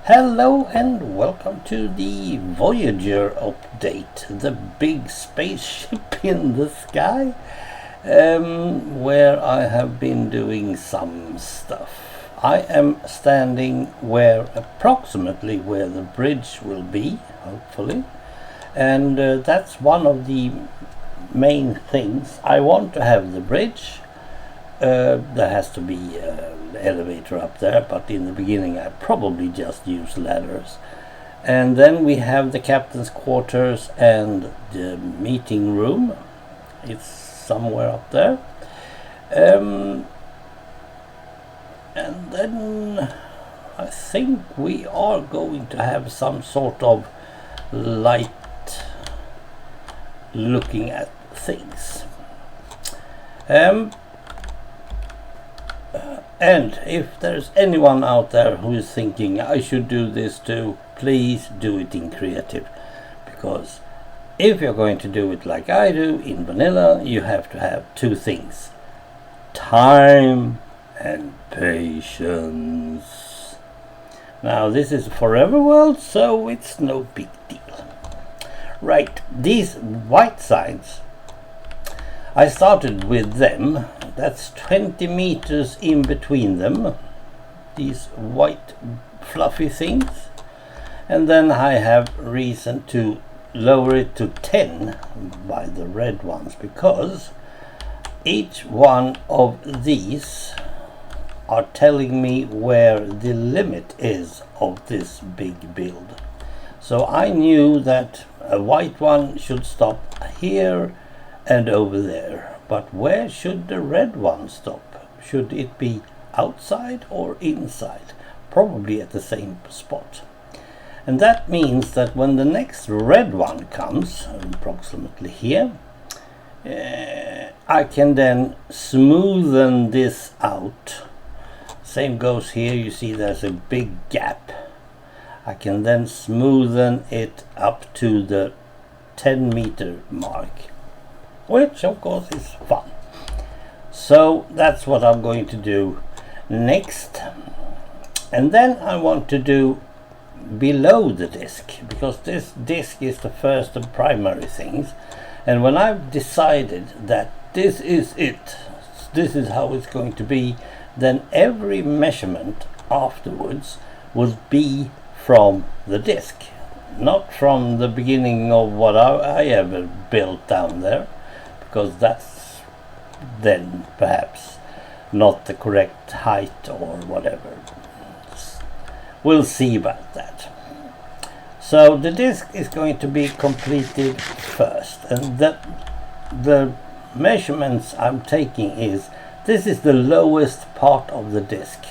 Hello and welcome to the Voyager update, the big spaceship in the sky, where I have been doing some stuff. I am standing approximately where the bridge will be, hopefully, and that's one of the main things. I want to have the bridge. There has to be an elevator up there, but in the beginning I probably just use ladders. And then we have the captain's quarters and the meeting room. It's somewhere up there. And then I think we are going to have some sort of light looking at things. And if there's anyone out there who is thinking I should do this too, please do it in creative. Because if you're going to do it like I do in vanilla, you have to have two things: time and patience. Now this is a forever world, so it's no big deal. Right, these white signs, I started with them. That's 20 meters in between them, these white fluffy things, and then I have reason to lower it to 10 by the red ones, because each one of these are telling me where the limit is of this big build. So I knew that a white one should stop here and over there. But where should the red one stop? Should it be outside or inside? Probably at the same spot. And that means that when the next red one comes, approximately here, I can then smoothen this out. Same goes here. You see there's a big gap. I can then smoothen it up to the 10-meter mark, which of course is fun. So that's what I'm going to do next. And then I want to do below the disc, because this disc is the first and primary things. And when I've decided that this is it, this is how it's going to be, then every measurement afterwards will be from the disc, not from the beginning of what I ever built down there, because that's then perhaps not the correct height or whatever. We'll see about that. So the disc is going to be completed first, and the measurements I'm taking this is the lowest part of the disc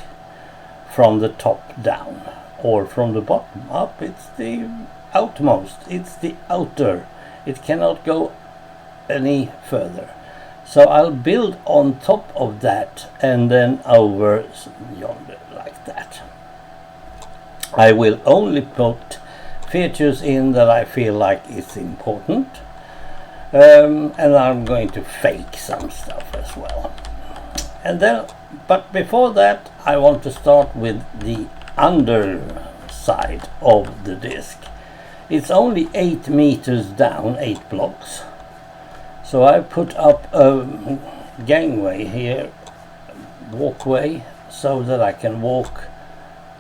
from the top down, or from the bottom up. It's the outmost, it's the outer. It cannot go any further. So I'll build on top of that and then over yonder like that. I will only put features in that I feel like it's important, and I'm going to fake some stuff as well. And then, but before that, I want to start with the underside of the disc. It's only 8 meters down, 8 blocks. So I put up a gangway here, walkway, so that I can walk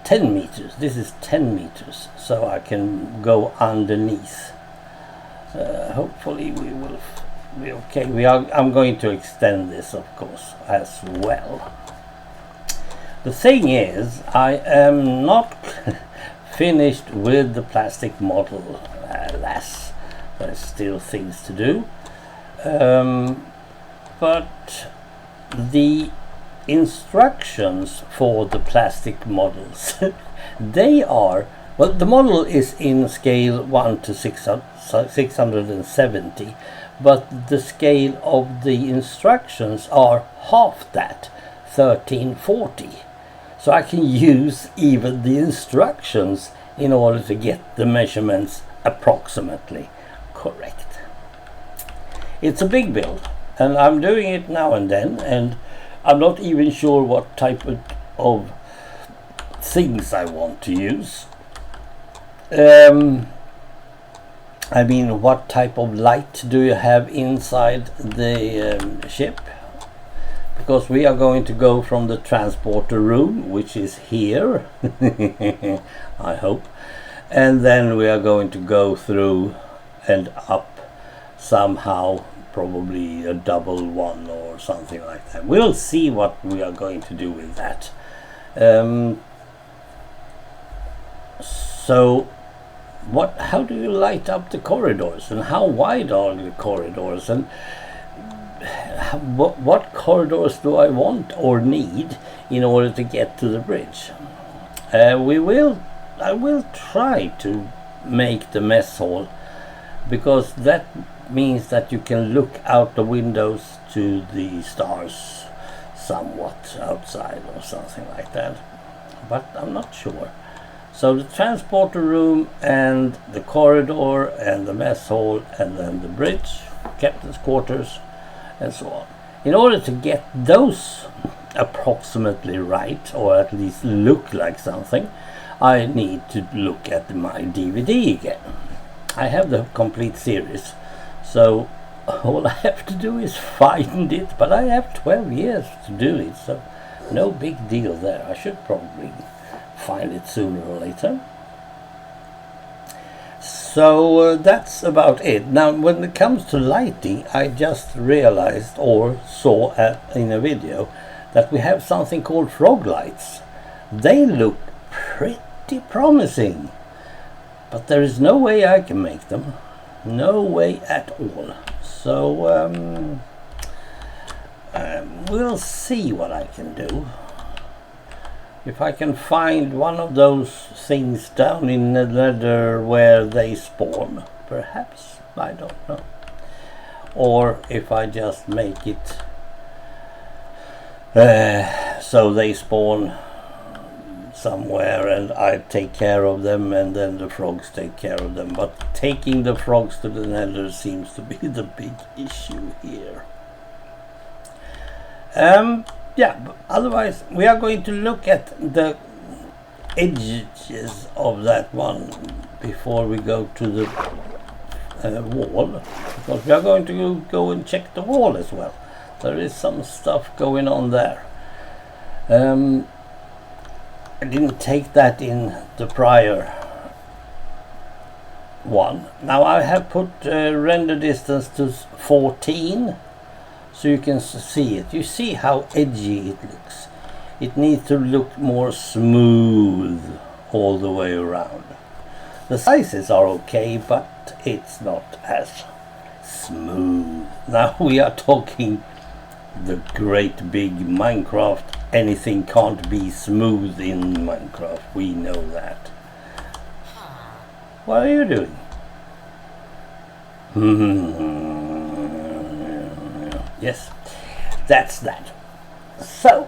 10 meters. This is 10 meters, so I can go underneath. Hopefully we will be okay. I'm going to extend this, of course, as well. The thing is, I am not finished with the plastic model, alas. There's still things to do. But the instructions for the plastic models, they are, well, the model is in scale 1 to 670, but the scale of the instructions are half that, 1340. So I can use even the instructions in order to get the measurements approximately correct. It's a big build, and I'm doing it now and then, and I'm not even sure what type of things I want to use. I mean, what type of light do you have inside the ship? Because we are going to go from the transporter room, which is here, I hope, and then we are going to go through and up somehow, probably a double one or something like that. We'll see what we are going to do with that. So how do you light up the corridors, and how wide are the corridors, and what corridors do I want or need in order to get to the bridge? I will try to make the mess hall, because that means that you can look out the windows to the stars somewhat outside or something like that, but I'm not sure. So the transporter room and the corridor and the mess hall and then the bridge, captain's quarters and so on. In order to get those approximately right, or at least look like something, I need to look at my DVD again. I have the complete series, so all I have to do is find it, but I have 12 years to do it, so no big deal there. I should probably find it sooner or later. So that's about it. Now, when it comes to lighting, I just realized or saw in a video that we have something called frog lights. They look pretty promising, but there is no way I can make them. No way at all. So we'll see what I can do. If I can find one of those things down in the nether where they spawn, perhaps, I don't know. Or if I just make it so they spawn somewhere and I take care of them, and then the frogs take care of them. But taking the frogs to the nether seems to be the big issue here. Yeah, but otherwise we are going to look at the edges of that one before we go to the wall, because we are going to go and check the wall as well. There is some stuff going on there. I didn't take that in the prior one. Now I have put render distance to 14. So you can see it. You see how edgy it looks. It needs to look more smooth all the way around. The sizes are okay, but it's not as smooth. Now we are talking the great big Minecraft. Anything can't be smooth in Minecraft. We know that. What are you doing? Yes, that's that. So,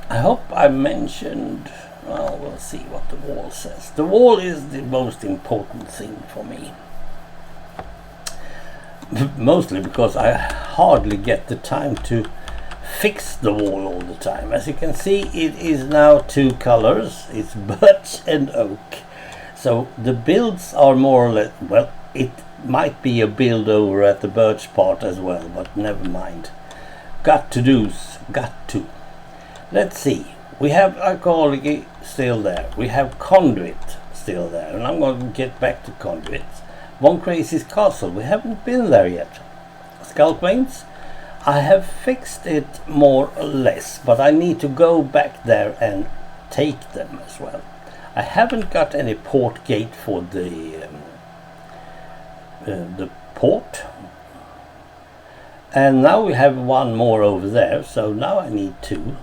I hope I mentioned, well, we'll see what the wall says. The wall is the most important thing for me. Mostly because I hardly get the time to fix the wall all the time. As you can see, it is now two colors. It's birch and oak. So the builds are more or less, well, it might be a build over at the birch part as well, but never mind. Got to. Let's see. We have archaeology still there. We have conduit still there, and I'm going to get back to conduit. Von Crazy's castle. We haven't been there yet. Skull Quaints. I have fixed it more or less, but I need to go back there and take them as well. I haven't got any port gate for the port, and now we have one more over there, so now I need two.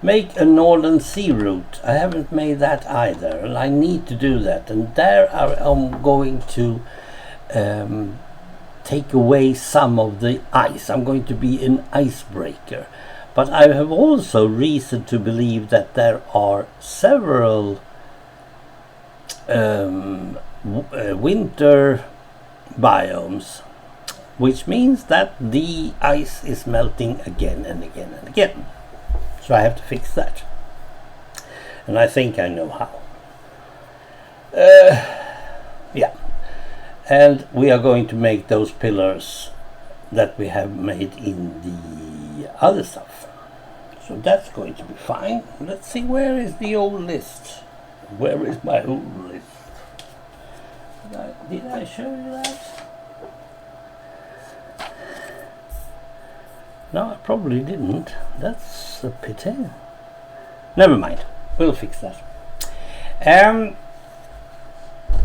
Make a northern sea route. I haven't made that either, and I need to do that, and there I'm going to take away some of the ice. I'm going to be an icebreaker, but I have also reason to believe that there are several winter biomes, which means that the ice is melting again and again and again. So I have to fix that, and I think I know how. Yeah, and we are going to make those pillars that we have made in the other stuff. So that's going to be fine. Let's see, where is the old list? Where is my old list? Did I show you that? No, I probably didn't. That's a pity. Never mind. We'll fix that.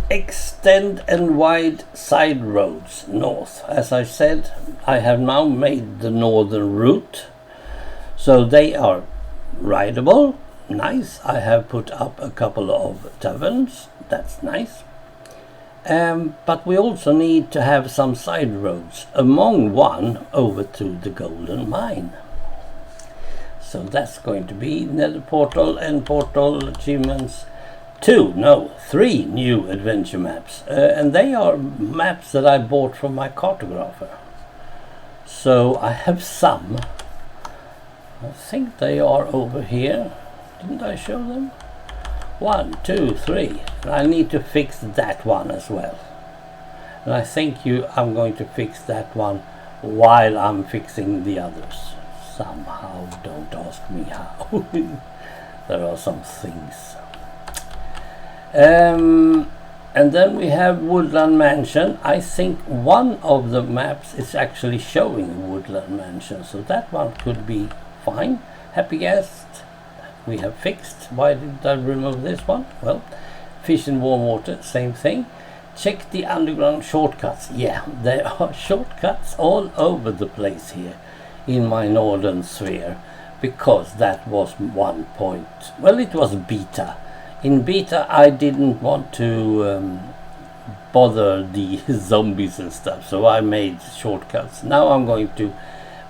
Extend and wide side roads north. As I said, I have now made the northern route, so they are rideable. Nice. I have put up a couple of taverns. That's nice. But we also need to have some side roads, among one over to the golden mine. So that's going to be nether portal and portal achievements. 3 new adventure maps, and they are maps that I bought from my cartographer. So I have some. I think they are over here. Didn't I show them? 1, 2, 3. And I need to fix that one as well. And I think I'm going to fix that one while I'm fixing the others. Somehow, don't ask me how. There are some things. And then we have Woodland Mansion. I think one of the maps is actually showing Woodland Mansion, so that one could be fine. Happy Guest we have fixed. Why did I remove this one? Well, Fish in Warm Water, same thing. Check the underground shortcuts. Yeah, there are shortcuts all over the place here in my northern sphere, because that was one point. Well, it was beta. In beta I didn't want to bother the zombies and stuff, so I made shortcuts. Now I'm going to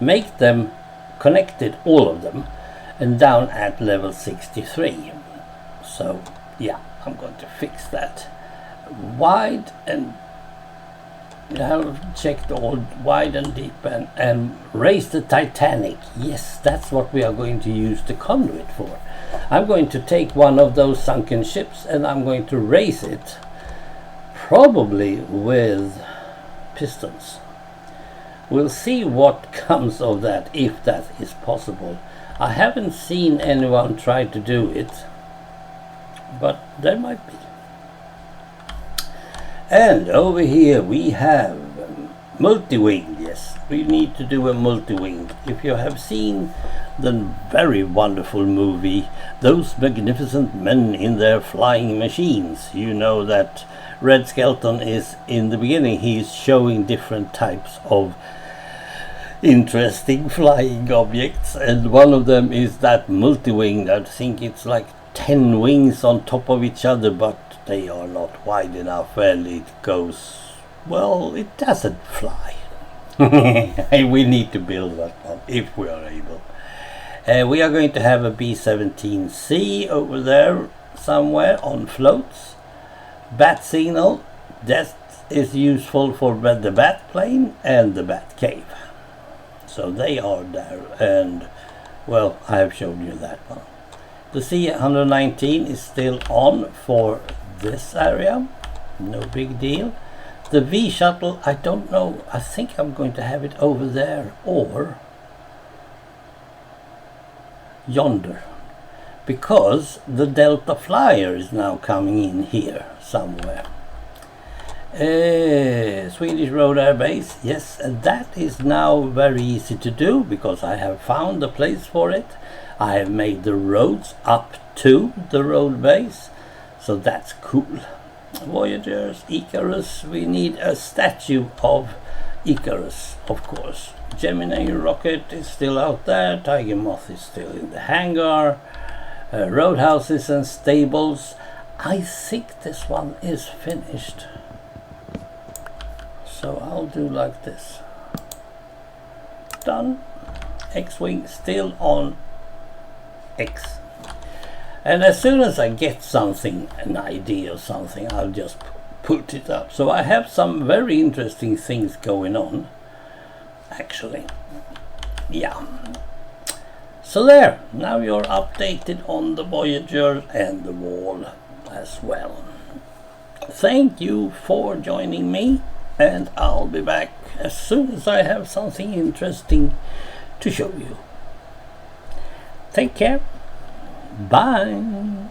make them connected, all of them, and down at level 63. So yeah, I'm going to fix that. Wide and I have checked all wide and deep, and raise the Titanic. Yes, that's what we are going to use the conduit for. I'm going to take one of those sunken ships and I'm going to raise it, probably with pistons. We'll see what comes of that, if that is possible. I haven't seen anyone try to do it, but there might be. And over here we have multi-wing. Yes, we need to do a multi-wing. If you have seen the very wonderful movie Those Magnificent Men in Their Flying Machines, you know that Red Skelton is in the beginning. He's showing different types of interesting flying objects, and one of them is that multi-wing. I think it's like 10 wings on top of each other, but they are not wide enough, and it goes, well, it doesn't fly. We need to build that one if we are able. We are going to have a B-17C over there somewhere on floats. Bat signal, that is useful for the bat plane and the bat cave. So they are there, and well, I have shown you that one. The C-119 is still on for this area, no big deal. The V shuttle, I don't know, I think I'm going to have it over there or yonder, because the Delta Flyer is now coming in here somewhere. Swedish Road Air Base, yes, and that is now very easy to do because I have found a place for it. I have made the roads up to the road base, so that's cool. Voyagers, Icarus, we need a statue of Icarus, of course. Gemini rocket is still out there, Tiger Moth is still in the hangar, roadhouses and stables. I think this one is finished, so I'll do like this. Done. X-Wing still on X. And as soon as I get something, an idea or something, I'll just put it up. So I have some very interesting things going on, actually. Yeah. So there, now you're updated on the Voyager and the wall as well. thank you for joining me, and I'll be back as soon as I have something interesting to show you. Take care. Bye.